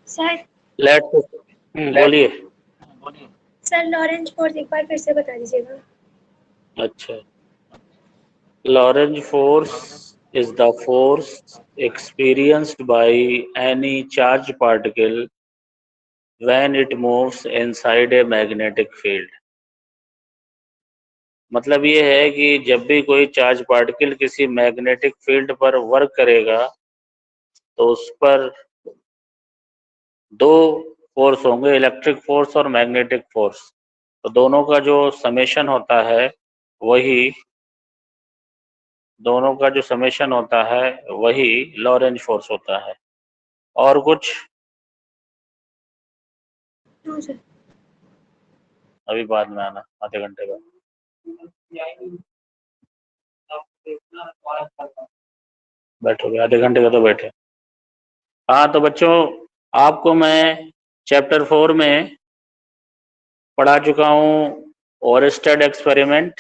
Sir late बोलिए। Sir Lorentz force एक बार फिर से बता दीजिएगा। अच्छा, Lorentz force is the force experienced by any charged particle when it moves inside a magnetic field। मतलब ये है कि जब भी कोई चार्ज पार्टिकल किसी मैग्नेटिक फील्ड पर वर्क करेगा तो उस पर दो फोर्स होंगे, इलेक्ट्रिक फोर्स और मैग्नेटिक फोर्स। तो दोनों का जो समेशन होता है वही लॉरेंज फोर्स होता है। और कुछ? No sir. अभी बाद में आना, आधे घंटे बाद। बैठोगे आधे घंटे का तो बैठे। हाँ तो बच्चों, आपको मैं चैप्टर 4 में पढ़ा चुका हूँ Oersted experiment,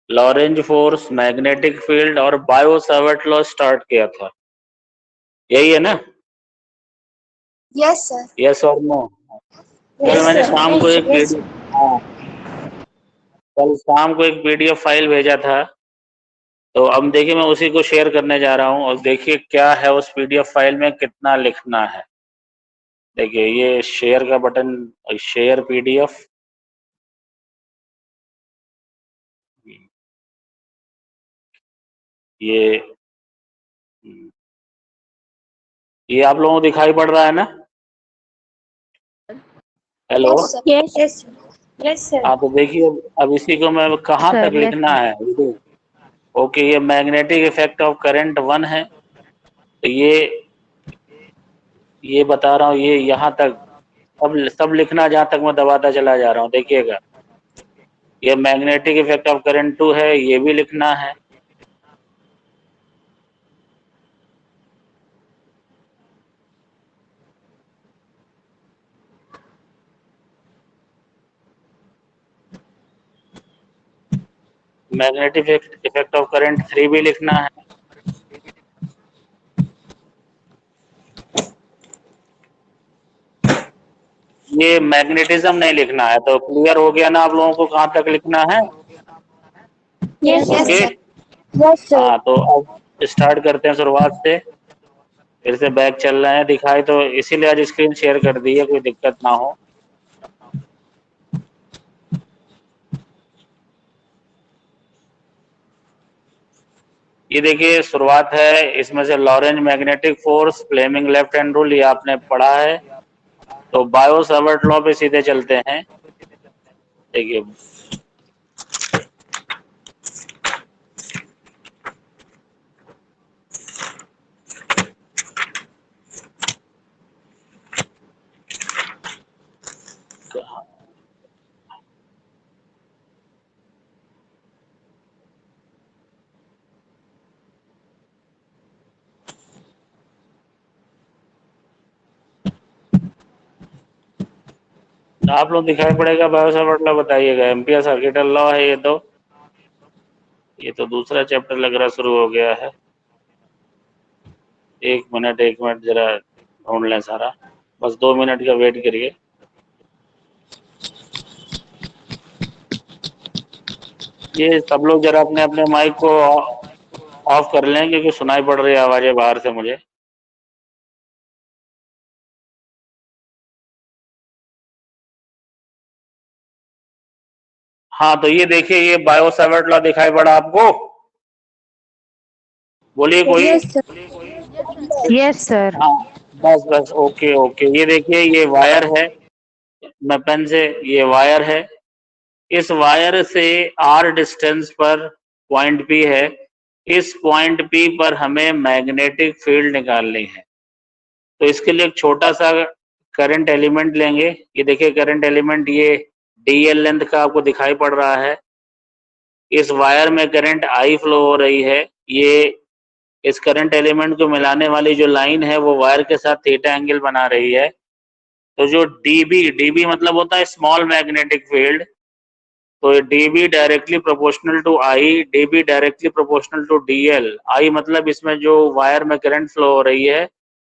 Lorentz force, magnetic field और बायो-सावर्ट लॉ स्टार्ट किया था। यही है ना? Yes sir. यस और नो? कल मैंने शाम को एक पीडीएफ फाइल भेजा था, तो अब देखिए मैं उसी को शेयर करने जा रहा हूँ और देखिए क्या है उस पीडीएफ फाइल में, कितना लिखना है। देखिए ये शेयर का बटन, शेयर पीडीएफ, ये आप लोगों को दिखाई पड़ रहा है ना? हेलो? Yes sir. हाँ तो देखिए अब इसी को मैं कहाँ तक लिखना है। ओके, ये मैग्नेटिक इफेक्ट ऑफ करंट 1 है, तो ये बता रहा हूँ, ये यहाँ तक सब लिखना जहाँ तक मैं दबाता चला जा रहा हूँ। देखिएगा, ये मैग्नेटिक इफेक्ट ऑफ करंट 2 है, ये भी लिखना है। मैग्नेटिक इफेक्ट ऑफ करंट 3 भी लिखना है। ये मैग्नेटिज्म नहीं लिखना है। तो क्लियर हो गया ना आप लोगों को कहाँ तक लिखना है? ओके, हाँ तो अब स्टार्ट करते हैं शुरुआत से। फिर से बैक चल रहे हैं, दिखाई तो इसीलिए आज स्क्रीन शेयर कर दी है, कोई दिक्कत ना हो। ये देखिए शुरुआत है, इसमें से Lorentz magnetic force, Fleming left hand rule, ये आपने पढ़ा है। तो बायो-सावर्ट लॉ पे सीधे चलते हैं। देखिए आप लोग दिखाई पड़ेगा बायो-सावर्ट लॉ, बताइएगा। एम्पियर सर्किटल लॉ है ये तो दूसरा चैप्टर लग रहा शुरू हो गया है। एक मिनट जरा ढूंढ लें सारा, बस 2 मिनट का वेट करिए। ये सब लोग जरा अपने अपने माइक को ऑफ कर लें, क्योंकि सुनाई पड़ रही है आवाजें बाहर से मुझे। हाँ तो ये देखिए, ये बायो-सावर्ट लॉ दिखाई पड़ा आपको? बोलिए कोई। Yes sir. हाँ बस ओके। ये देखिए, ये वायर है, मैं पेन से, ये वायर है, इस वायर से r डिस्टेंस पर पॉइंट P है, इस पॉइंट P पर हमें मैग्नेटिक फील्ड निकालनी है। तो इसके लिए एक छोटा सा करंट एलिमेंट लेंगे। ये देखिए करंट एलिमेंट, ये dl लेंथ का आपको दिखाई पड़ रहा है। इस वायर में करंट I फ्लो हो रही है। ये इस करंट एलिमेंट को मिलाने वाली जो लाइन है वो वायर के साथ थीटा एंगल बना रही है। तो जो dB मतलब होता है स्मॉल मैग्नेटिक फील्ड, तो dB directly proportional to I, dB directly proportional to dl। I मतलब इसमें जो वायर में करंट फ्लो हो रही है,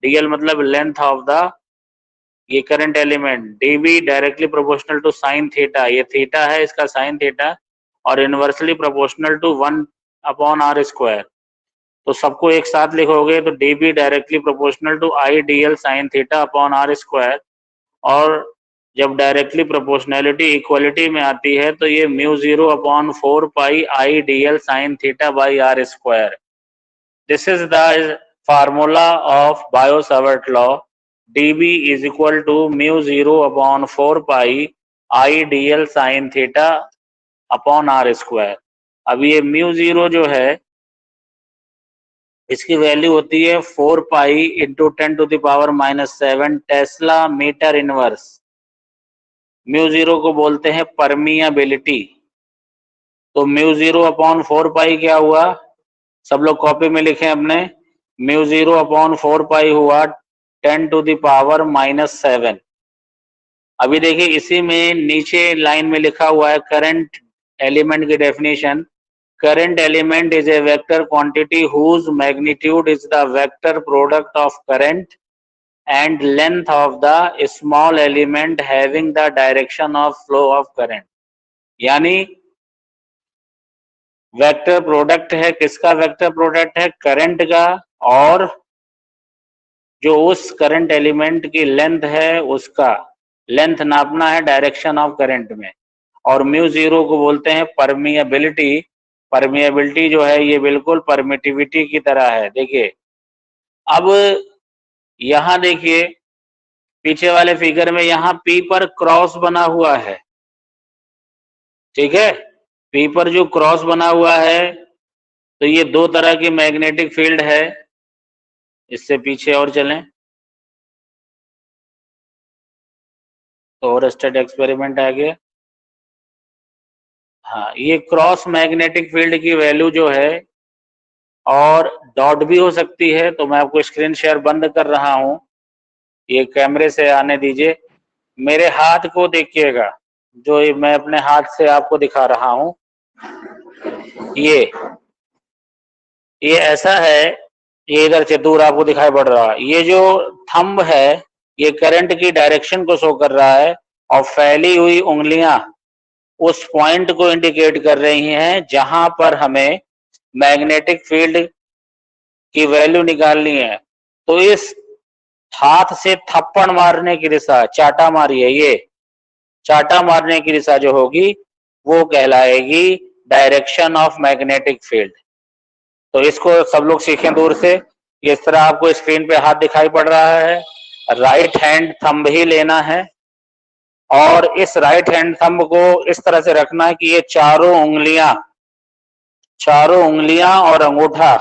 dl मतलब लेंथ ऑफ द ये current element, dv directly proportional to sine theta, ये थीटा है इसका साइन थीटा, और इनवर्सली प्रोपोर्शनल टू 1/r²। तो सबको एक साथ लिखोगे तो db directly proportional to i dl sine theta upon r²। और जब डायरेक्टली प्रोपोर्शनैलिटी इक्वलिटी में आती है तो ये μ0 upon 4 pi i dl sine theta by r²। This is the formula of Biot Savart law, dB is equal to μ0 upon 4 pi i dl sine theta upon r²। अब ये μ0 जो है इसकी वैल्यू होती है 4 pi into 10⁻⁻7 tesla metre inverse. μ0 को बोलते हैं परमियाबिलिटी। तो μ0 अपॉन 4 पाई क्या हुआ, सब लोग कॉपी में लिखें अपने, μ0 अपॉन 4 पाई हुआ 10⁻⁻7। अभी देखिए इसी में नीचे लाइन में लिखा हुआ है करंट एलिमेंट की definition, current element is a vector quantity whose magnitude is the vector product of current and length of the small element having the direction of flow of current। यानी vector product है, किसका vector product है, current का, और जो उस current element की length है उसका लेंथ नापना है डायरेक्शन ऑफ करंट में। और μ0 को बोलते हैं परमिएबिलिटी। परमिएबिलिटी जो है ये बिल्कुल परमिटिविटी की तरह है। देखिए अब यहाँ देखिए पीछे वाले फिगर में यहाँ P पर क्रॉस बना हुआ है, ठीक है, P पर जो क्रॉस बना हुआ है तो ये दो तरह की मैग्नेटिक फील्ड है। इससे पीछे और चलें तो और स्टेट एक्सपेरिमेंट आ गया। हाँ, ये क्रॉस मैग्नेटिक फील्ड की वैल्यू जो है और डॉट भी हो सकती है। तो मैं आपको स्क्रीन शेयर बंद कर रहा हूँ, ये कैमरे से आने दीजिए, मेरे हाथ को देखिएगा, जो मैं अपने हाथ से आपको दिखा रहा हूँ। ये ऐसा है, ये इधर से दूर आपको दिखाई पड़ रहा है, ये जो थंब है ये करंट की डायरेक्शन को शो कर रहा है, और फैली हुई उंगलियां उस पॉइंट को इंडिकेट कर रही हैं जहां पर हमें मैग्नेटिक फील्ड की वैल्यू निकालनी है। तो इस हाथ से थप्पड़ मारने की दिशा, चाटा मारिए, ये चाटा मारने की दिशा जो होगी वो कहलाएगी डायरेक्शन ऑफ मैग्नेटिक फील्ड। तो इसको सब लोग सीखें दूर से। इस तरह आपको स्क्रीन पे हाथ दिखाई पड़ रहा है, राइट हैंड थंब ही लेना है, और इस राइट हैंड थंब को इस तरह से रखना है कि ये चारों उंगलियां और अंगूठा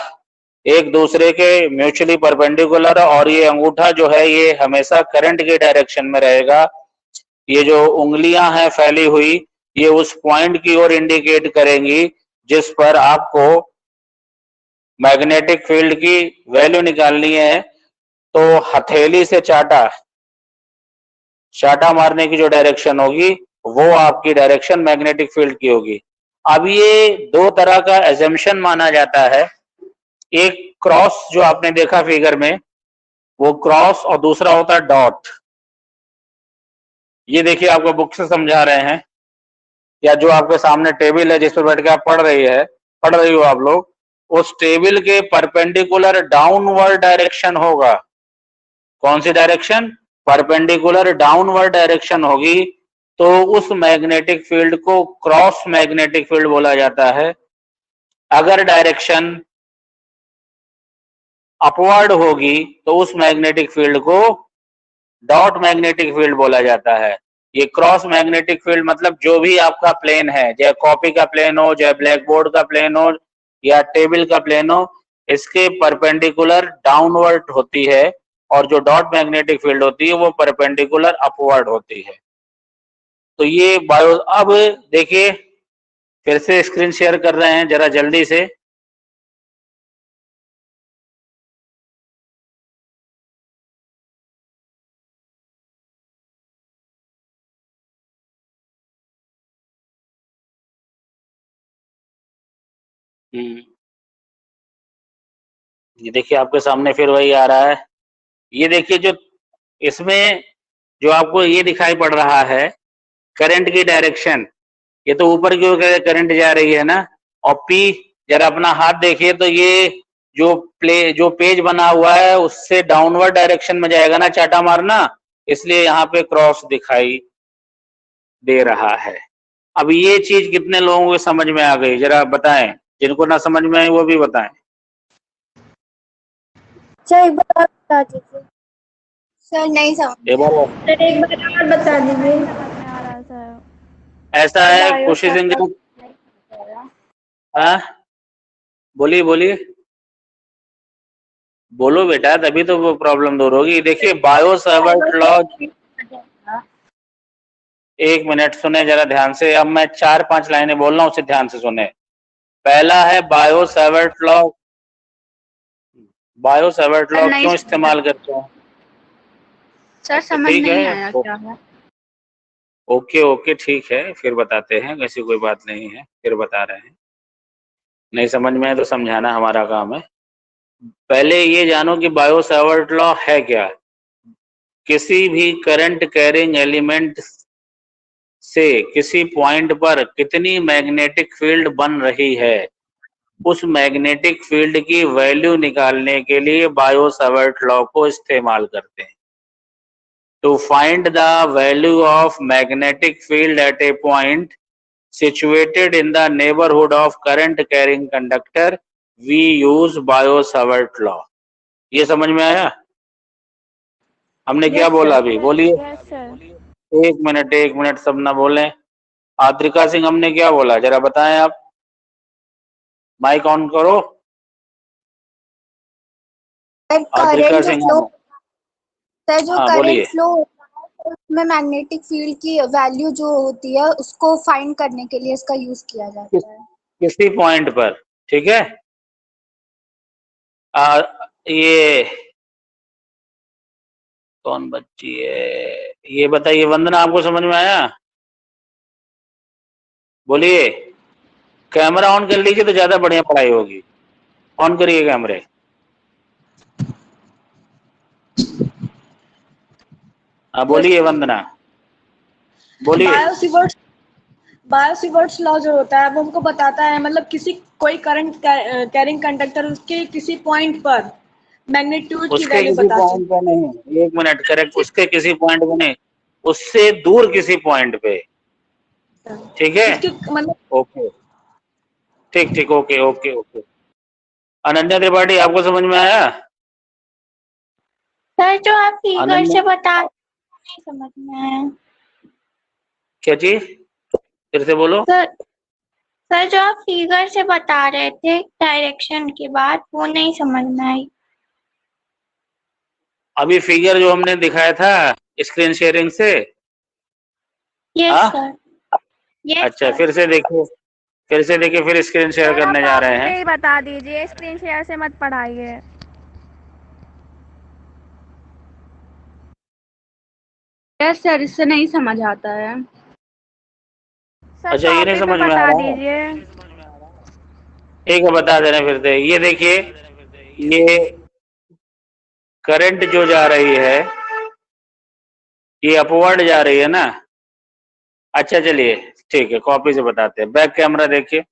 एक दूसरे के म्यूचुअली परपेंडिकुलर, और ये अंगूठा जो है ये हमेशा करंट के डायरेक्शन में रहेगा। ये जो उंगलियां हैं फैली हुई ये उस पॉइंट की ओर इंडिकेट करेंगी जिस पर आपको मैग्नेटिक फील्ड की वैल्यू निकालनी है। तो हथेली से चाटा मारने की जो डायरेक्शन होगी वो आपकी डायरेक्शन मैग्नेटिक फील्ड की होगी। अब ये दो तरह का एजम्पशन माना जाता है, एक क्रॉस जो आपने देखा फिगर में वो क्रॉस, और दूसरा होता है डॉट। ये देखिए आपको बुक से समझा रहे हैं, या जो आपके सामने टेबल है जिस पर बैठ के आप पढ़ रही हो आप लोग, उस टेबल के परपेंडिकुलर डाउनवर्ड डायरेक्शन होगा। कौन सी डायरेक्शन, परपेंडिकुलर डाउनवर्ड डायरेक्शन होगी। तो उस मैग्नेटिक फील्ड को क्रॉस मैग्नेटिक फील्ड बोला जाता है। अगर डायरेक्शन अपवर्ड होगी तो उस magnetic field co dot magnetic field बोला जाता है। ये क्रॉस मैग्नेटिक फील्ड मतलब जो भी आपका प्लेन है, चाहे कॉपी का प्लेन हो, चाहे ब्लैक बोर्ड का प्लेन हो, या टेबल का प्लेन हो, इसके परपेंडिकुलर डाउनवर्ड होती है, और जो डॉट मैग्नेटिक फील्ड होती है वो परपेंडिकुलर अपवर्ड होती है। तो ये बायो, अब देखिए फिर से स्क्रीन शेयर कर रहे हैं जरा जल्दी से। ये देखिए आपके सामने फिर वही आ रहा है, ये देखिए जो इसमें जो आपको ये दिखाई पड़ रहा है करंट की डायरेक्शन, ये तो ऊपर की ओर करंट जा रही है ना, और P जरा अपना हाथ देखिए तो ये जो पेज बना हुआ है उससे डाउनवर्ड डायरेक्शन में जाएगा ना चाटा मारना, इसलिए यहाँ पे क्रॉस दिखाई दे रहा है। अब ये चीज कितने लोगों को समझ में आ गई, जरा बताएं, जिनको ना समझ में आई वो भी बताएं। सर एक बार और बता दीजिए। सर नहीं समझ। एक बार सर एक बार और बता दीजिए। ऐसा है खुशी सिंह जी, हाँ बोलिए बोलिए, बोलो बेटा, तभी तो वो प्रॉब्लम दूर होगी। देखिए बायो सावर्ट लॉ, एक मिनट सुने जरा ध्यान से, अब मैं 4-5 लाइनें बोल रहा हूँ, उसे ध्यान से सुने। पहला है bio Savart law. Bio Savart law क्यों इस्तेमाल करते हैं? सर समझ ठीक नहीं है, आया क्या है। ओके ओके ठीक है, फिर बताते हैं, ऐसी कोई बात नहीं है, फिर बता रहे हैं। नहीं समझ में है तो समझाना हमारा काम है। पहले ये जानो कि बायो सावर्ट लॉ है क्या। किसी भी करंट कैरिंग एलिमेंट से किसी पॉइंट पर कितनी मैग्नेटिक फील्ड बन रही है, उस मैग्नेटिक फील्ड की वैल्यू निकालने के लिए बायो सावर्ट लॉ को इस्तेमाल करते हैं। To find the value of magnetic field at a point situated in the neighborhood of current carrying conductor, we use bio Savart law. ये समझ में आया? हमने क्या बोला अभी, बोलिए। एक मिनट सब ना बोलें। आद्रिका सिंह हमने क्या बोला जरा बताएं आप, माइक ऑन करो। आद्रिका सिंह, सर जो हाँ करंट बोलिए। फ्लो उसमें मैग्नेटिक फील्ड की वैल्यू जो होती है उसको फाइंड करने के लिए इसका यूज किया जाता है किसी पॉइंट पर, ठीक है। ये कौन बच्ची है, ये बताइए वंदना, आपको समझ में आया? बोलिए। कैमरा ऑन कर लीजिए तो ज्यादा बढ़िया पढ़ाई होगी। ऑन करिए कैमरे। हाँ बोलिए वंदना, बोलिए। बायो-सिवर्ट्स लॉ जो होता है वो हमको बताता है, मतलब कोई करंट कैरिंग कंडक्टर उसके किसी पॉइंट पर मैग्नीट्यूड की उसके वैल्यू किसी बताते पॉइंट पे नहीं, एक मिनट, करेक्ट, उसके किसी पॉइंट पे नहीं, उससे दूर किसी पॉइंट पे, हैं। ठीक है। मतलब ओके ठीक, ओके। अनन्या त्रिपाठी, आपको समझ में आया? सर जो आप फिगर अनन्या, से बता नहीं समझ में आया। क्या चीज, फिर से बोलो। सर जो आप फिगर से बता रहे थे डायरेक्शन की बात, वो नहीं समझ में आई। अभी फिगर जो हमने दिखाया था स्क्रीन शेयरिंग से, यस हाँ सर, यस अच्छा, सर। फिर से देखिए, फिर स्क्रीन शेयर करने जा रहे हैं। ही बता दीजिए, स्क्रीन शेयर से मत पढ़ाइए। यस सर, इससे नहीं समझ आता है। अच्छा ये नहीं समझ में आ बता रहा है, दीजिए। ठीक है बता दे रहे हैं फिर से। ये देखिए, ये करंट जो जा रही है ये अपवर्ड जा रही है ना। अच्छा चलिए ठीक है, कॉपी से बताते हैं। बैक कैमरा देखिए,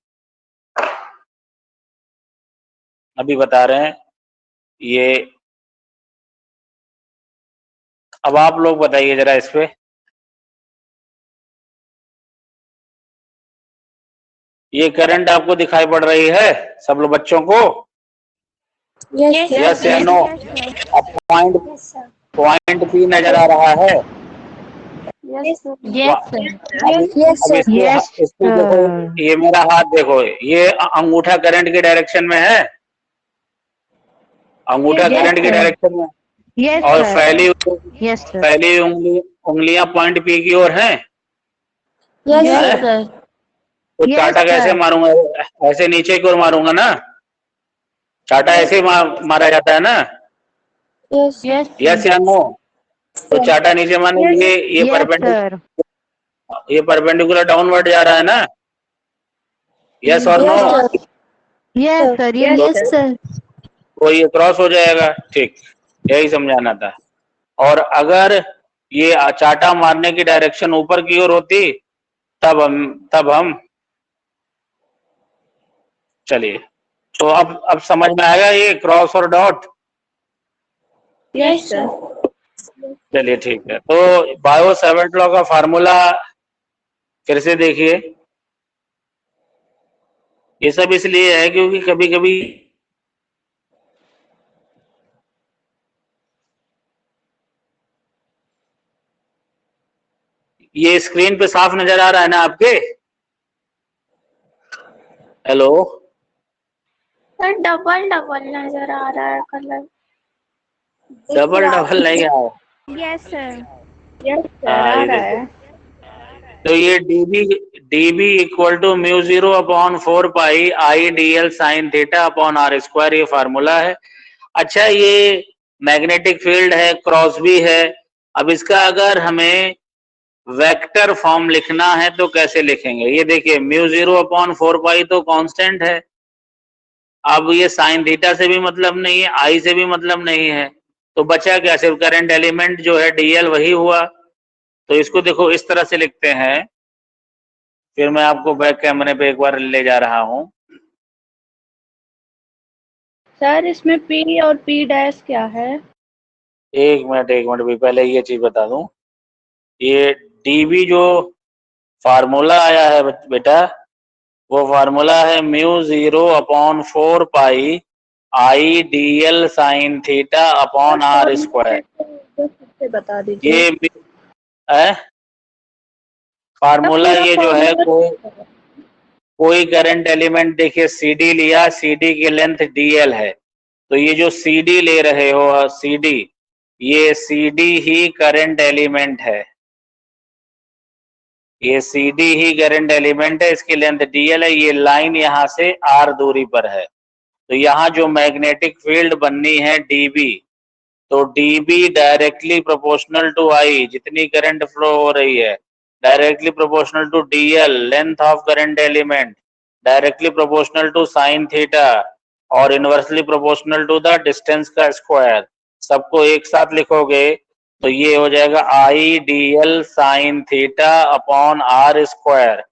अभी बता रहे हैं ये। अब आप लोग बताइए जरा इस पे, ये करंट आपको दिखाई पड़ रही है सब लोग बच्चों को? यस या नो? अब पॉइंट P नजर आ रहा है? इसको देखो, ये मेरा हाथ देखो, ये अंगूठा करंट की डायरेक्शन में है, अंगूठा करंट की डायरेक्शन में, और फैली उंगलियां पॉइंट P की ओर हैं। तो चाटा कैसे मारूंगा, ऐसे नीचे की ओर मारूंगा ना, चाटा ऐसे ही मारा जाता है ना। यस या नो? तो चाटा नीचे मारने, ये परपेंडिकुलर डाउनवर्ड जा रहा है ना। यस और नो? Yes sir. तो ये क्रॉस हो जाएगा, ठीक। यही समझाना था। और अगर ये चाटा मारने की डायरेक्शन ऊपर की ओर होती तब हम चलिए, तो अब समझ में आएगा ये क्रॉस और डॉट। Yes sir. चलिए ठीक है, तो बायो सेवंथ लॉ का फार्मूला फिर से देखिए। ये सब इसलिए है क्योंकि कभी कभी ये स्क्रीन पे साफ नजर आ रहा है ना आपके? हेलो सर डबल डबल नजर आ रहा है कलर। डबल डबल नहीं आ रहा। Yes sir. यस सर हाँ, आ ये रहा देखिए। है। तो ये dB equal to mu 0 upon 4 pi I D L sine theta upon R square, ये फार्मूला है। अच्छा, ये मैग्नेटिक फील्ड है, क्रॉस भी है। अब इसका अगर हमें वेक्टर फॉर्म लिखना है तो कैसे लिखेंगे? ये देखिए, म्यू 0 अपॉन 4 पाई तो कांस्टेंट है। अब ये साइन थीटा से भी मतलब नहीं है, आई से भी मतलब नहीं है, तो बचा क्या? सिर्फ करंट एलिमेंट जो है डीएल वही हुआ। तो इसको देखो इस तरह से लिखते हैं, फिर मैं आपको बैक कैमरे पे एक बार ले जा रहा हूं। सर इसमें पी और पी डैश क्या है? एक मिनट भी पहले ये चीज बता दूं। ये डीबी जो फार्मूला आया है बेटा, वो फार्मूला है mu 0 upon 4 pi I D L sine theta upon R square. बता दीजिए। ये फार्मूला ये जो है, कोई करंट एलिमेंट देखिए CD लिया, CD की लेंथ DL है, तो ये जो CD ले रहे हो CD, ये CD ही करंट एलिमेंट है, ये CD ही करंट एलिमेंट है, इसकी लेंथ DL है, ये लाइन यहाँ से R दूरी पर है। तो यहाँ जो मैग्नेटिक फील्ड बननी है DB, तो DB directly proportional to I, जितनी करंट फ्लो हो रही है, directly proportional to DL, length of current element, directly proportional to sine theta, और inversely proportional to the distance का स्क्वायर। सबको एक साथ लिखोगे तो ये हो जाएगा I D L sine theta upon R square.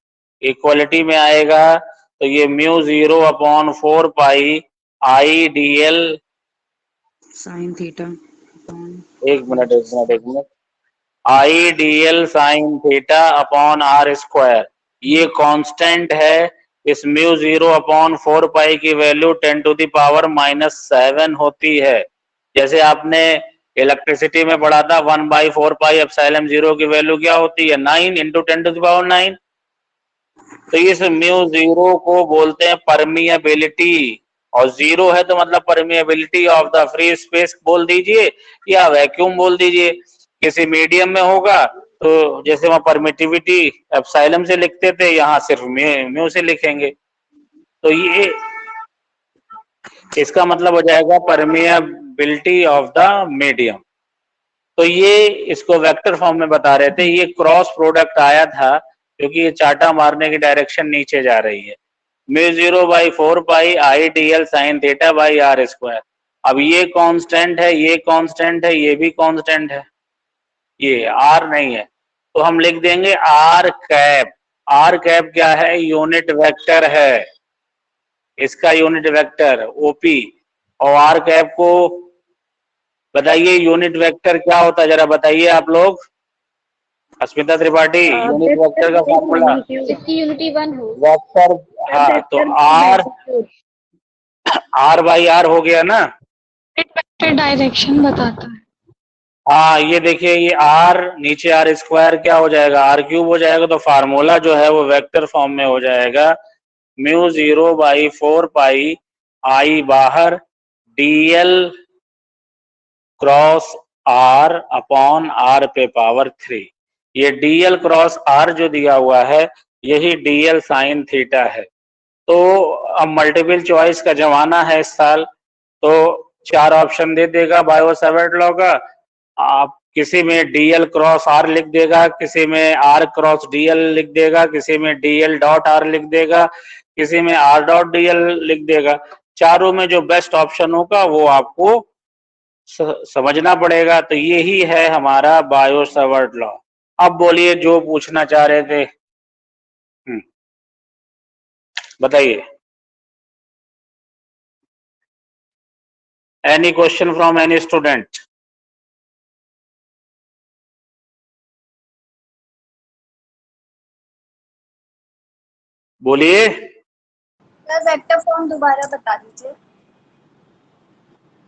Equality में आएगा तो ये mu 0 upon 4 pi I D L sine theta एक minute I D L sine theta upon R square, ये कांस्टेंट है। इस म्यू 0 अपॉन 4 पाई की वैल्यू 10 टू द पावर -7 होती है। जैसे आपने इलेक्ट्रिसिटी में पढ़ा था 1/4 पाई एप्सिलॉन 0 की वैल्यू क्या होती है? 9 इंटू 10 टू द पावर 9। तो इस म्यू 0 को बोलते हैं परमिएबिलिटी, और 0 है तो मतलब permeability of the free space बोल दीजिए या वैक्यूम बोल दीजिए। किसी मीडियम में होगा तो जैसे वहां परमिटिविटी एप्सिलॉन से लिखते थे, यहाँ सिर्फ म्यू से लिखेंगे, तो ये इसका मतलब हो जाएगा परमिएबिलिटी ऑफ द मीडियम। तो ये इसको वेक्टर फॉर्म में बता रहे थे। ये क्रॉस प्रोडक्ट आया था क्योंकि ये चाटा मारने की डायरेक्शन नीचे जा रही है। Mu 0/4 pi I D L sine theta by R square. अब ये कांस्टेंट है, ये कांस्टेंट है, ये भी कांस्टेंट है, ये आर नहीं है, तो हम लिख देंगे आर कैप। आर कैप क्या है? यूनिट वेक्टर है, इसका यूनिट वेक्टर ओपी। और आर कैप को बताइए यूनिट वेक्टर क्या होता है, जरा बताइए आप लोग। अस्मिता त्रिपाठी, यूनिट वेक्टर का फॉर्मूला इसकी यूनिटी 1 हो। वेक्टर, हाँ, तो आर बाई आर हो गया ना। डायरेक्शन बताता है। हाँ, ये देखिए, ये आर नीचे आर स्क्वायर क्या हो जाएगा? आर क्यूब हो जाएगा। तो फार्मूला जो है वो वेक्टर फॉर्म में हो जाएगा म्यू 0/4 पाई आई बाहर DL cross R upon R पे पावर 3। ये डीएल क्रॉस आर जो दिया हुआ है यही डीएल साइन थीटा है। तो अब मल्टीपल चॉइस का जमाना है इस साल, तो 4 ऑप्शन दे देगा बायो सेवर्ट लॉ का। आप किसी में डीएल क्रॉस आर लिख देगा, किसी में आर क्रॉस डीएल लिख देगा, किसी में डीएल डॉट आर लिख देगा, किसी में आर डॉट डीएल लिख देगा। चारों में जो बेस्ट ऑप्शन होगा वो आपको समझना पड़ेगा। तो यही है हमारा बायो सावर्ट लॉ। अब बोलिए जो पूछना चाह रहे थे, बताइए। Any question from any student? बोलिए। सर वेक्टर फॉर्म दोबारा बता दीजिए।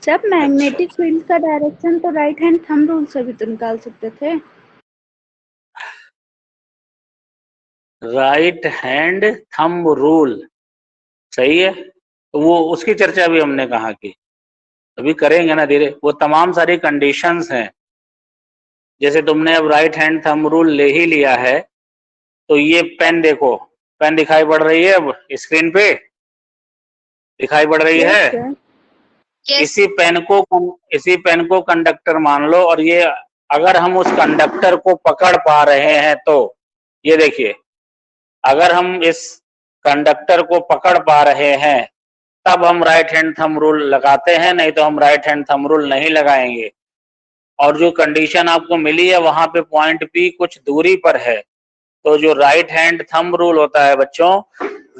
जब मैग्नेटिक फील्ड का डायरेक्शन तो राइट हैंड थंब रूल से भी तो निकाल सकते थे। राइट हैंड थंब रूल, सही है। तो वो उसकी चर्चा भी हमने कहाँ की, अभी करेंगे ना धीरे। वो तमाम सारी कंडीशंस हैं। जैसे तुमने अब राइट हैंड थंब रूल ले ही लिया है, तो ये पेन देखो, पेन दिखाई पड़ रही है अब स्क्रीन पे, दिखाई पड़ रही यस है। सर। इसी पेन को कंडक्टर मान लो, और ये अगर हम उस कंडक्टर को पकड़ पा रहे हैं तो ये देखिए, अगर हम इस कंडक्टर को पकड़ पा रहे हैं तब हम राइट हैंड थंब रूल लगाते हैं, नहीं तो हम राइट हैंड थंब रूल नहीं लगाएंगे। और जो कंडीशन आपको मिली है वहां पे पॉइंट पी कुछ दूरी पर है, तो जो राइट हैंड थंब रूल होता है बच्चों,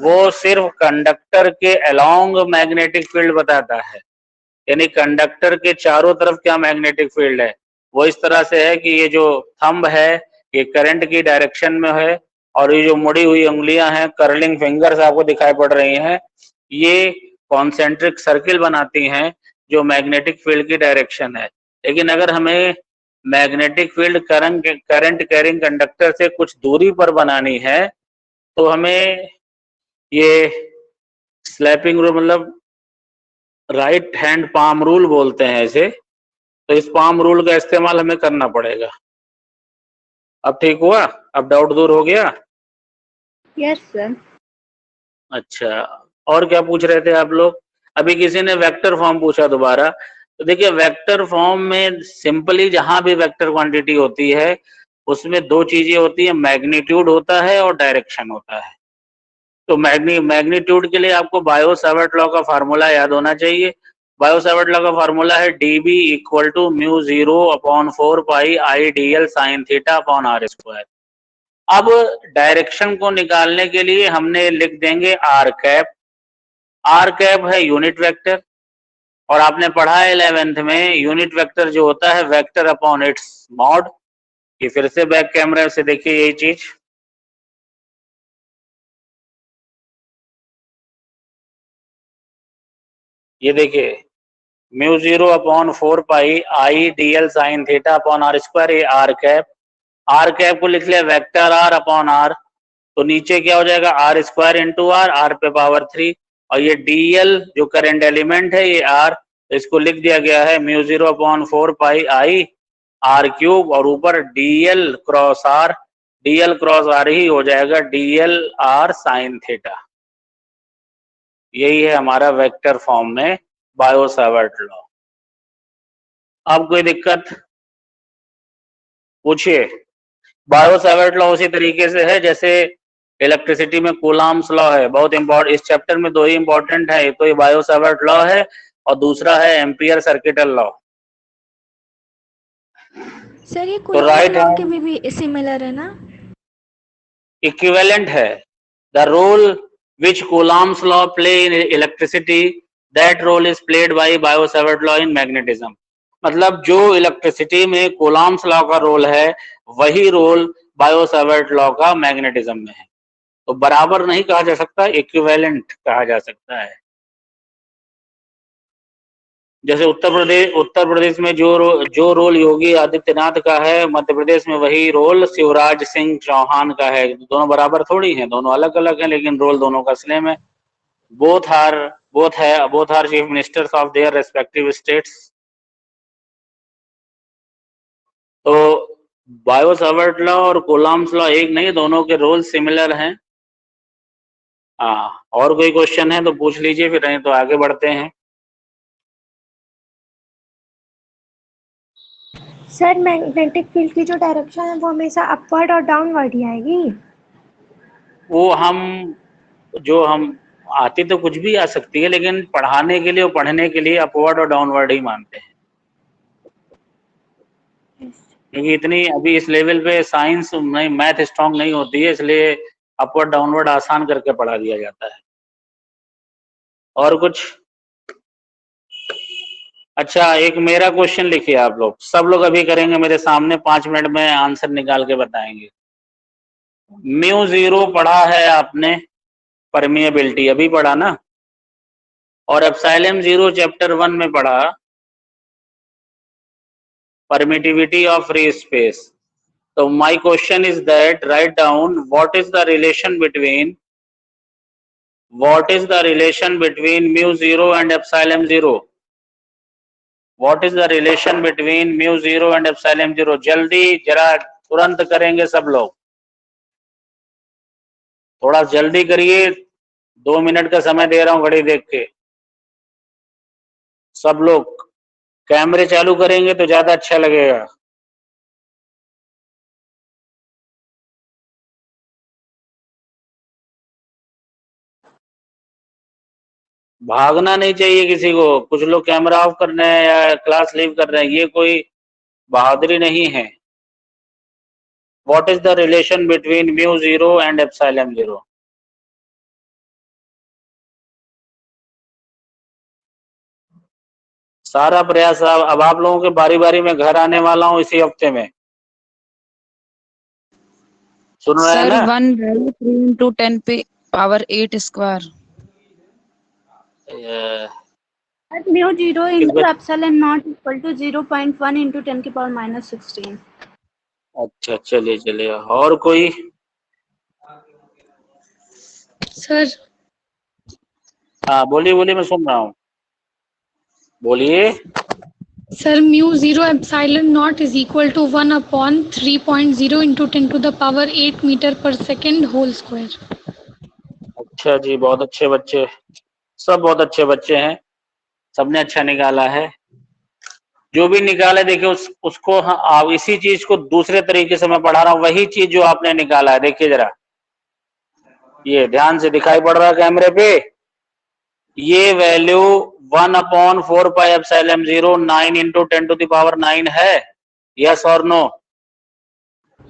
वो सिर्फ कंडक्टर के अलोंग मैग्नेटिक फील्ड बताता है। यानी कंडक्टर के चारों तरफ क्या मैग्नेटिक फील्ड है, वो इस तरह से है कि ये जो थंब है ये करंट की डायरेक्शन में है, और ये जो मुड़ी हुई उंगलियां हैं, कर्लिंग फिंगर्स आपको दिखाई पड़ रही हैं, ये कॉन्सेंट्रिक सर्किल बनाती हैं जो मैग्नेटिक फील्ड की डायरेक्शन है। लेकिन अगर हमें magnetic field current carrying conductor से कुछ दूरी पर बनानी है तो हमें ये स्लैपिंग रूल, मतलब राइट हैंड पाम रूल बोलते हैं इसे, तो इस पाम रूल का इस्तेमाल हमें करना पड़ेगा। अब ठीक हुआ? अब डाउट दूर हो गया? Yes sir. अच्छा, और क्या पूछ रहे थे आप लोग? अभी किसी ने वेक्टर फॉर्म पूछा दोबारा। तो देखिए, वेक्टर फॉर्म में सिंपली जहां भी वेक्टर क्वांटिटी होती है उसमें दो चीजें होती है, मैग्नीट्यूड होता है और डायरेक्शन होता है। तो मैग्नीट्यूड के लिए आपको बायो सावर्ट लॉ का फार्मूला याद होना चाहिए। बायो सावर्ट लॉ का फार्मूला है dB equal to mu 0 upon 4 pi I dl sine theta upon r square. अब डायरेक्शन को निकालने के लिए हमने लिख देंगे r कैप। r कैप है यूनिट वेक्टर, और आपने पढ़ा है 11th में यूनिट वेक्टर जो होता है वेक्टर अपॉन इट्स मॉड। ये फिर से बैक कैमरा से देखिए यही चीज। ये देखिए, mu 0 upon 4 pi I dl sine theta upon r square, ये r कैप। r कैप को लिख लिया वेक्टर r अपॉन r, तो नीचे क्या हो जाएगा r स्क्वायर इंटू r पे पावर 3, और ये dl जो करंट एलिमेंट है ये r, तो इसको लिख दिया गया है म्यू 0 अपॉन 4 पाई आई r क्यूब, और ऊपर dl क्रॉस r ही हो जाएगा dl r साइन थीटा। यही है हमारा वेक्टर फॉर्म में बायो सावर्ट लॉ। अब कोई दिक्कत पूछिए। बायो सावर्ट लॉ उसी तरीके से है जैसे इलेक्ट्रिसिटी में कूलॉम्स लॉ है, बहुत इम्पोर्टेंट। इस चैप्टर में दो ही इम्पोर्टेंट है, एक तो ये बायो सावर्ट लॉ है और दूसरा है एम्पियर सर्किटल लॉ। सर ये तो कूलॉम राइट लॉ के हैंड भी सिमिलर है ना? इक्विवेलेंट है। The role which Coulomb's law play in electricity, that role is played by Biot Savart law in magnetism. मतलब जो इलेक्ट्रिसिटी में कूलॉम्स लॉ का रोल है वही रोल बायो सावर्ट लॉ का मैग्नेटिज्म में है। तो बराबर नहीं कहा जा सकता, इक्विवेलेंट कहा जा सकता है। जैसे उत्तर प्रदेश में जो रोल योगी आदित्यनाथ का है, मध्य प्रदेश में वही रोल शिवराज सिंह चौहान का है। दोनों बराबर थोड़ी हैं, दोनों अलग अलग हैं, लेकिन रोल दोनों का सेम है। Both are chief ministers of their respective states. तो बायो सावर्ट लॉ और कूलॉम्स लॉ एक नहीं, दोनों के रोल सिमिलर हैं। हाँ, और कोई क्वेश्चन है तो पूछ लीजिए, फिर नहीं तो आगे बढ़ते हैं। सर मैग्नेटिक फील्ड की जो डायरेक्शन है वो हमेशा अपवर्ड और डाउनवर्ड ही आएगी? वो हम आती तो कुछ भी आ सकती है, लेकिन पढ़ाने के लिए और पढ़ने के लिए अपवर्ड और डाउनवर्ड ही मानते हैं। क्योंकि इतनी अभी इस लेवल पे साइंस नहीं, मैथ स्ट्रांग नहीं होती है, इसलिए अपवर्ड डाउनवर्ड आसान करके पढ़ा दिया जाता है। और कुछ? अच्छा, एक मेरा क्वेश्चन लिखिए आप लोग, सब लोग अभी करेंगे मेरे सामने, 5 मिनट में आंसर निकाल के बताएंगे। म्यू जीरो पढ़ा है आपने, परमिएबिलिटी अभी पढ़ा ना, और एप्सिलॉन जीरो चैप्टर 1 में पढ़ा, permittivity of free space. So my question is that write down what is the relation between mu zero and epsilon zero? What is the relation between mu zero and epsilon zero? जल्दी जरा तुरंत करेंगे सब लोग, थोड़ा जल्दी करिए, 2 minute का समय दे रहा हूं घड़ी देख के। सब लोग कैमरे चालू करेंगे तो ज्यादा अच्छा लगेगा। भागना नहीं चाहिए किसी को, कुछ लोग कैमरा ऑफ कर रहे हैं या क्लास लीव कर रहे हैं, ये कोई बहादुरी नहीं है। What is the relation between mu zero and epsilon zero? सारा प्रयास अब आप लोगों के बारी बारी में घर आने वाला हूँ इसी हफ्ते में, सुन रहे हैं सर ना? 1 value 3 into 10 power 8 square. mu 0 into epsilon naught equal to 0.1 into 10 की power minus 16. अच्छा, चलिए चलिए, और कोई? सर हाँ बोलिए बोलिए, मैं सुन रहा हूँ, बोलिए। Sir mu zero epsilon not is equal to 1/3.0 into 10 to the power 8 metre पर सेकेंड होल स्क्वायर। अच्छा जी, बहुत अच्छे बच्चे, सब बहुत अच्छे बच्चे हैं, सबने अच्छा निकाला है। जो भी निकाले देखिए उसको आप इसी चीज को दूसरे तरीके से मैं पढ़ा रहा हूँ, वही चीज जो आपने निकाला है, देखिए जरा, ये ध्यान से दिखाई पड़ रहा है कैमरे पे, ये value 1/4 pi epsilon 0 9 into 10 to the power 9 है, यस और नो?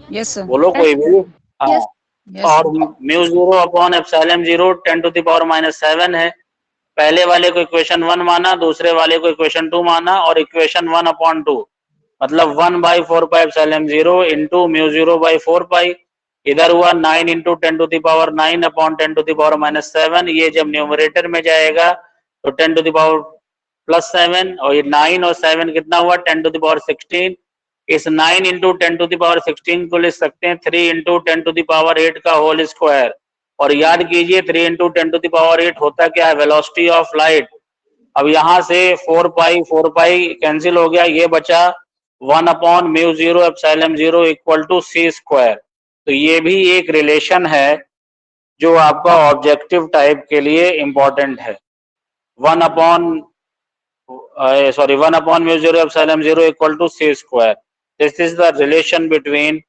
Yes sir. बोलो कोई भी। हाँ, Yes और sir. Mu 0 upon epsilon 0 10 to the power -7 है। पहले वाले को इक्वेशन 1 माना, दूसरे वाले को इक्वेशन 2 माना, और इक्वेशन 1/2 मतलब 1/4 pi epsilon 0 into mu 0 by 4 पाई, इधर हुआ 9 into 10 to the power 9 upon 10 to the power -7। ये जब न्यूमरेटर में जाएगा तो 10 to the power +7, और ये 9 और 7 कितना हुआ, 10 to the power 16। इस 9 into 10 to the power 16 को लिख सकते हैं 3 into 10 to the power 8 का होल स्क्वायर। और याद कीजिए 3 into 10 to the power 8 होता क्या है, वेलोसिटी ऑफ लाइट। अब यहाँ से 4 पाई कैंसिल हो गया, ये बचा 1/μ0 epsilon 0 equal to c square. तो ये भी एक रिलेशन है जो आपका ऑब्जेक्टिव टाइप के लिए इंपॉर्टेंट है। 1/μ0 epsilon 0 equal to c square, this is the relation between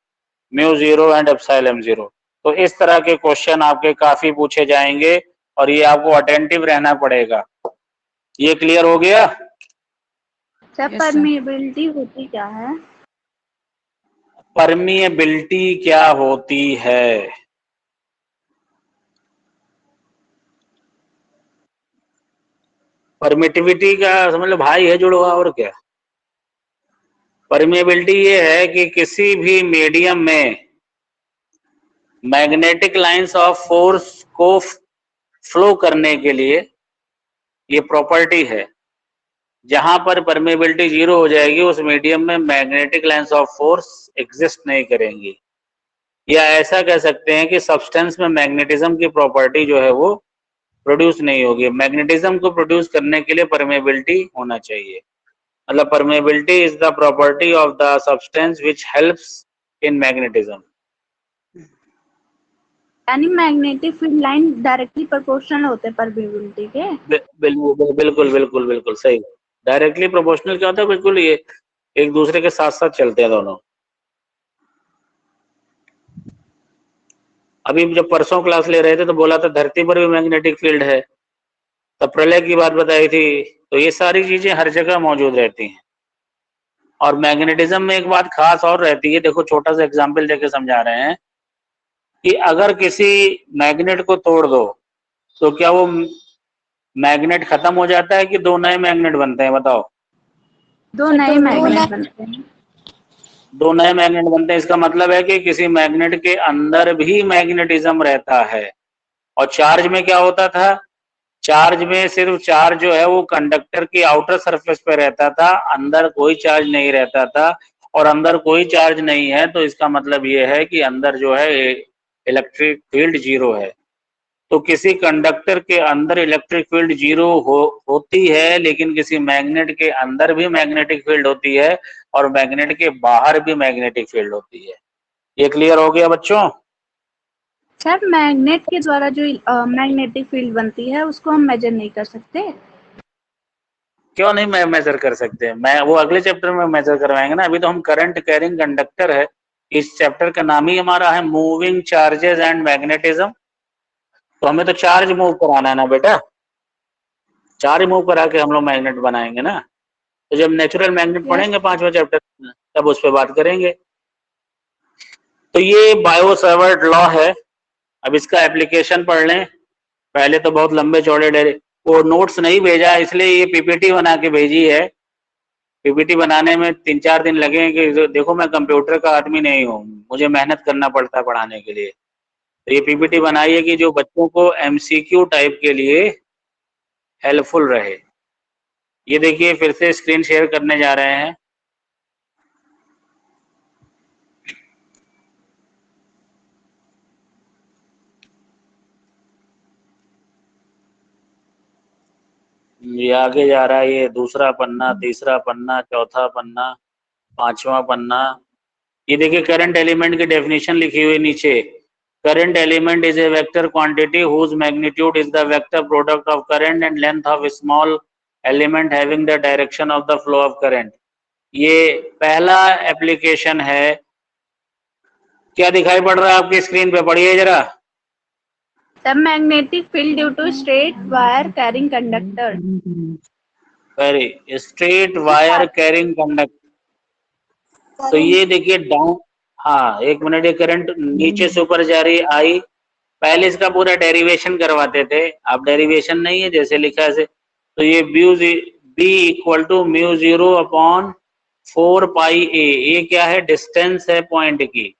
μ0 and epsilon 0। तो इस तरह के क्वेश्चन आपके काफी पूछे जाएंगे और ये आपको अटेंटिव रहना पड़ेगा। ये क्लियर हो गया? Sir Yes, sir. परमिएबिलिटी होती क्या है? परमिएबिलिटी क्या होती है? परमिटिविटी का समझ लो भाई है जुड़ा हुआ, और क्या। परमिएबिलिटी ये है कि किसी भी मीडियम में मैग्नेटिक लाइंस ऑफ फोर्स को फ्लो करने के लिए ये प्रॉपर्टी है। जहां पर परमिएबिलिटी 0 हो जाएगी उस मीडियम में magnetic lines of force exist नहीं करेंगी, या ऐसा कह सकते हैं कि सब्सटेंस में मैग्नेटिज्म की प्रॉपर्टी जो है वो प्रोड्यूस नहीं होगी। मैग्नेटिज्म को प्रोड्यूस करने के लिए परमिएबिलिटी होना चाहिए, मतलब permeability is the property of the substance which helps in magnetism. यानी magnetic field line directly proportional होते हैं परमिएबिलिटी के? बिल्कुल बिल्कुल बिल्कुल सही। डायरेक्टली प्रोपोर्शनल क्या होता है, बिल्कुल ये एक दूसरे के साथ साथ चलते हैं दोनों। अभी जब परसों क्लास ले रहे थे तो बोला था धरती पर भी मैग्नेटिक फील्ड है, तब प्रलय की बात बताई थी, तो ये सारी चीजें हर जगह मौजूद रहती हैं। और मैग्नेटिज्म में एक बात खास और रहती है, देखो छोटा सा एग्जांपल देके समझा रहे हैं कि अगर किसी मैग्नेट को तोड़ दो तो क्या वो मैग्नेट खत्म हो जाता है कि दो नए मैग्नेट बनते हैं? बताओ। दो नए मैग्नेट बनते हैं। दो नए मैग्नेट बनते हैं, इसका मतलब है कि किसी मैग्नेट के अंदर भी मैग्नेटिज्म रहता है। और चार्ज में क्या होता था? चार्ज में सिर्फ चार्ज जो है वो कंडक्टर की आउटर सरफेस पे रहता था, अंदर कोई चार्ज नहीं रहता था। और अंदर कोई चार्ज नहीं है तो इसका मतलब ये है कि अंदर जो है इलेक्ट्रिक फील्ड जीरो है। तो किसी कंडक्टर के अंदर इलेक्ट्रिक फील्ड जीरो होती है, लेकिन किसी मैग्नेट के अंदर भी मैग्नेटिक फील्ड होती है और मैग्नेट के बाहर भी मैग्नेटिक फील्ड होती है। ये क्लियर हो गया बच्चों? सर मैग्नेट के द्वारा जो मैग्नेटिक फील्ड बनती है उसको हम मेजर नहीं कर सकते? क्यों नहीं मेजर कर सकते? मैं वो अगले चैप्टर में मेजर करवाएंगे ना, अभी तो हम करंट कैरिंग कंडक्टर है। इस चैप्टर का नाम ही हमारा है मूविंग चार्जेस एंड मैग्नेटिज्म। तो हमें तो चार्ज मूव कराना है ना बेटा, चार्ज मूव करा के हम लोग मैग्नेट बनाएंगे ना। तो जब नेचुरल मैग्नेट पढ़ेंगे 5वां चैप्टर तब उस पर बात करेंगे। तो ये बायो सावर्ट लॉ है। अब इसका एप्लीकेशन पढ़ लें। पहले तो बहुत लंबे चौड़े वो नोट्स नहीं भेजा, इसलिए ये पीपीटी बना के भेजी है। पीपीटी बनाने में 3-4 दिन लगेंगे। देखो मैं कंप्यूटर का आदमी नहीं हूँ, मुझे मेहनत करना पड़ता है पढ़ाने के लिए। तो ये पीपीटी बनाई है कि जो बच्चों को एमसीक्यू टाइप के लिए हेल्पफुल रहे। ये देखिए फिर से स्क्रीन शेयर करने जा रहे हैं। ये आगे जा रहा है, ये दूसरा पन्ना, तीसरा पन्ना, चौथा पन्ना, 5वां पन्ना। ये देखिए करंट एलिमेंट की डेफिनेशन लिखी हुई नीचे। Current element is a vector quantity whose magnitude is the vector product of current and length of small element having the direction of the flow of current. ये पहला एप्लीकेशन है। क्या दिखाई पड़ रहा है आपकी स्क्रीन पे? पढ़िए जरा। The magnetic field due to straight wire carrying conductor. Very straight wire carrying conductor. तो ये देखिए डाउन, हाँ एक मिनट, ये करंट नीचे से ऊपर जा रही आई। पहले इसका पूरा डेरिवेशन करवाते थे, अब डेरिवेशन नहीं है, जैसे लिखा है। तो ये B equal to mu 0 upon 4 pi a. ये क्या है? डिस्टेंस है पॉइंट की।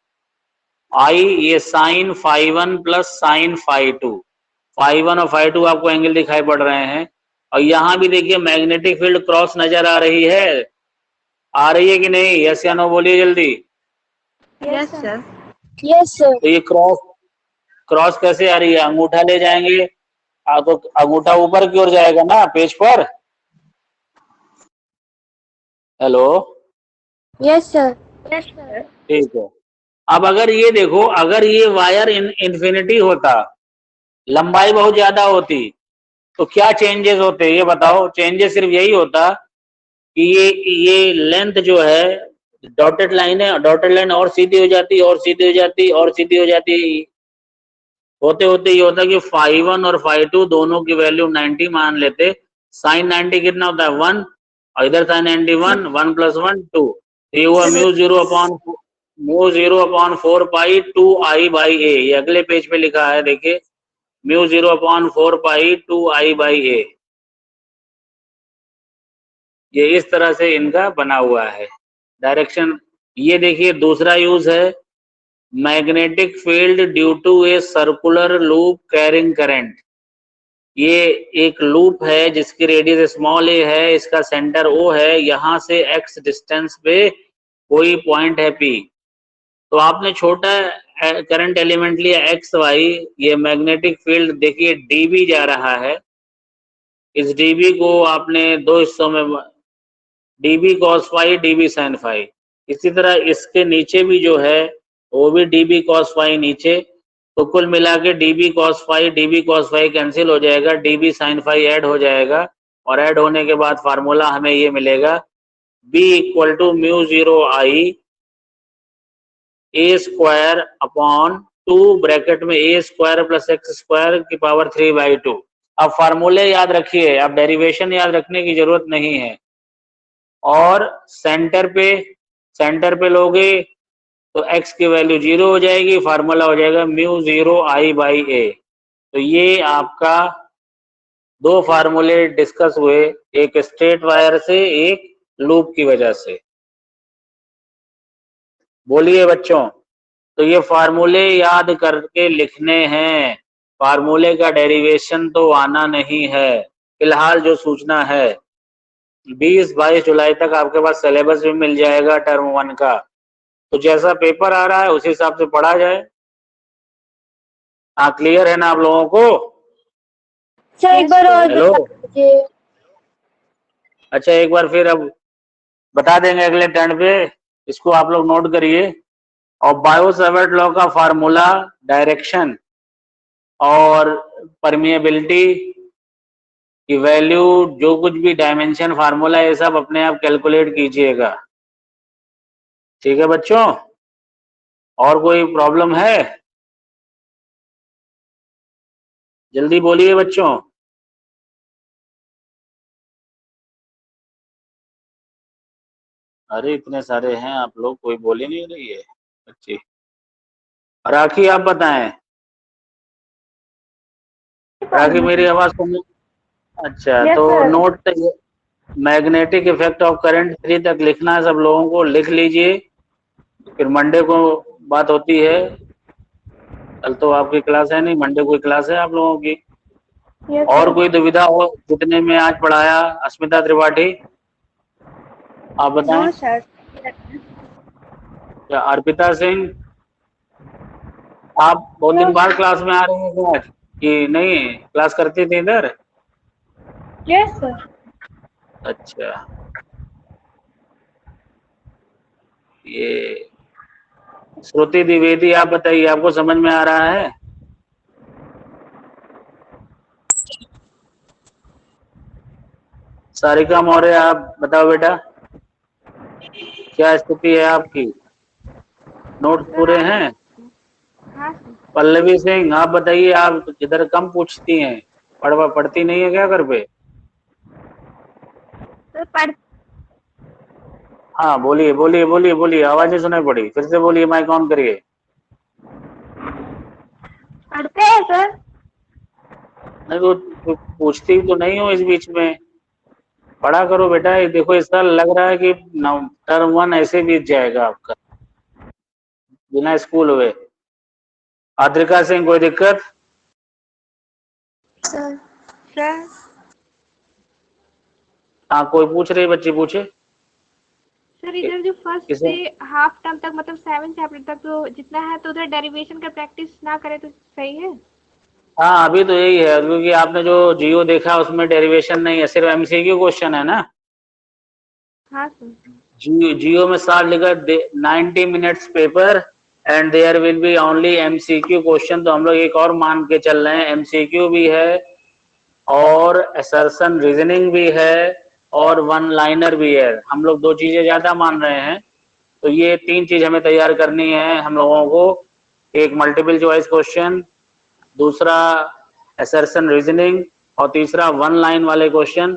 आई ये sine phi 1 plus sine phi 2। Phi 1 और फाई 2 आपको एंगल दिखाई पड़ रहे हैं। और यहाँ भी देखिए मैग्नेटिक फील्ड क्रॉस नजर आ रही है। आ रही है कि नहीं? यस या नो बोलिए जल्दी। Yes, sir. Yes sir. तो ये क्रॉस कैसे आ रही है? अंगूठा ले जाएंगे तो अंगूठा ऊपर की ओर जाएगा ना पेज पर। Hello, yes sir. ठीक है। अब अगर ये देखो, अगर ये वायर इन्फिनिटी होता, लंबाई बहुत ज्यादा होती, तो क्या चेंजेस होते? ये बताओ। चेंजेस सिर्फ यही होता कि ये लेंथ जो है, डॉटेड लाइन है, डॉटेड लाइन और सीधी हो जाती और सीधी हो जाती और सीधी हो जाती। होते होते ये होता कि फाई 1 और फाई 2 दोनों की वैल्यू 90 मान लेते। साइन 90 कितना होता है? 1, और इधर साइन 91, 1 + 1 2। ये हुआ mu 0 upon 4 pi 2 I by A. ये अगले पेज पे लिखा है, देखिए mu 0 upon 4 pi 2 I by A. ये इस तरह से इनका बना हुआ है डायरेक्शन। ये देखिए दूसरा यूज है magnetic field due to a circular loop carrying current. ये एक लूप है जिसकी रेडियस स्मॉल ए है, इसका सेंटर ओ है, यहाँ से x डिस्टेंस पे कोई पॉइंट है P। तो आपने छोटा करंट एलिमेंट लिया x y, ये मैग्नेटिक फील्ड देखिए dB जा रहा है। इस dB को आपने दो हिस्सों में, dB cos phi, dB sin phi. इसी तरह इसके नीचे भी जो है वो भी dB cos फाई नीचे। तो कुल मिला के dB cos फाई कैंसिल हो जाएगा, dB sin फाई ऐड हो जाएगा, और ऐड होने के बाद फार्मूला हमें ये मिलेगा B equal to mu 0 I a square upon 2 bracket में a square plus x square की पावर 3/2। अब फार्मूले याद रखिए, अब डेरिवेशन याद रखने की जरूरत नहीं है। और सेंटर पे लोगे तो x की वैल्यू 0 हो जाएगी, फार्मूला हो जाएगा म्यू 0 I बाई ए। तो ये आपका दो फार्मूले डिस्कस हुए, एक स्ट्रेट वायर से, एक लूप की वजह से। बोलिए बच्चों, तो ये फार्मूले याद करके लिखने हैं, फार्मूले का डेरिवेशन तो आना नहीं है। फिलहाल जो सूचना है 20-22 जुलाई तक आपके पास सिलेबस भी मिल जाएगा टर्म 1 का, तो जैसा पेपर आ रहा है उसी हिसाब से पढ़ा जाए। हाँ, क्लियर है ना आप लोगों को? सर एक बार और हेलो, बता दीजिए। अच्छा एक बार फिर अब बता देंगे अगले टर्न पे, इसको आप लोग नोट करिए। और बायो-सैवर्ट लॉ का फार्मूला, डायरेक्शन और परमिएबिलिटी की वैल्यू, जो कुछ भी डायमेंशन फार्मूला, ये सब अपने आप कैलकुलेट कीजिएगा। ठीक है बच्चों, और कोई प्रॉब्लम है? जल्दी बोलिए बच्चों। अरे इतने सारे हैं आप लोग, कोई बोल ही नहीं रही है बच्ची। राखी आप बताएं। राखी मेरी आवाज सुन? अच्छा, Yes, तो sir. Note magnetic effect of current 3 तक लिखना है सब लोगों को, लिख लीजिए। फिर मंडे को बात होती है, कल तो आपकी क्लास है नहीं, मंडे को क्लास है आप लोगों की। Yes, और sir. कोई दुविधा हो जितने में आज पढ़ाया? अस्मिता त्रिपाठी आप बताएं। No, sir. या अर्पिता सिंह, आप बहुत दिन बाद क्लास में आ रहे हैं क्या आज, कि नहीं क्लास करती थी इधर? Yes, sir. अच्छा, ये श्रुति द्विवेदी आप बताइए, आपको समझ में आ रहा है? सारिका मौर्य आप बताओ बेटा, क्या स्थिति है आपकी? नोट्स पूरे हैं? हाँ सर। पल्लवी सिंह आप बताइए, आप इधर कम पूछती हैं, पढ़ती नहीं है क्या घर पे? हाँ बोलिए बोलिए बोलिए बोलिए, आवाज नहीं सुनाई पड़ी, फिर से बोलिए, माइक ऑन करिए। पढ़ते हैं सर। नहीं वो पूछती तो नहीं हो इस बीच में, पढ़ा करो बेटा। ये देखो इस साल लग रहा है कि टर्म 1 ऐसे बीत जाएगा आपका बिना स्कूल हुए। आद्रिका सिंह कोई दिक्कत? सर सर हाँ कोई पूछ रही बच्ची, पूछे। सर इधर जो फर्स्ट किसे? से हाफ टर्म तक मतलब 7 चैप्टर तक तो जितना है, तो उधर डेरिवेशन का प्रैक्टिस ना करे तो सही है। हाँ अभी तो यही है, क्योंकि आपने जो जियो देखा उसमें डेरिवेशन नहीं है, सिर्फ एमसीक्यू क्वेश्चन है ना। हाँ सर। जियो में साथ लिखा 90 minutes paper and there will be only MCQ question, तो हम लोग एक और मान के चल रहे हैं, एमसीक्यू भी है और असर्शन रीजनिंग भी है और वन लाइनर भी है। हम लोग 2 चीजें ज्यादा मान रहे हैं, तो ये 3 चीज हमें तैयार करनी है हम लोगों को, एक मल्टीपल चॉइस क्वेश्चन, दूसरा असर्शन रीजनिंग और तीसरा वन लाइन वाले क्वेश्चन।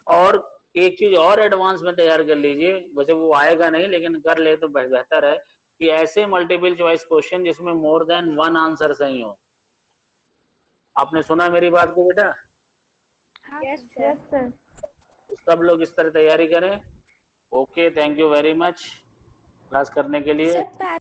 और एक चीज और एडवांस में तैयार कर लीजिए, वैसे वो आएगा नहीं लेकिन कर ले तो बेहतर है, कि ऐसे मल्टीपल चॉइस क्वेश्चन जिसमें मोर देन 1 आंसर सही हो। आपने सुना मेरी बात को बेटा? Yes Yes, sir. सब लोग इस तरह तैयारी करें। Okay, thank you very much class करने के लिए। सर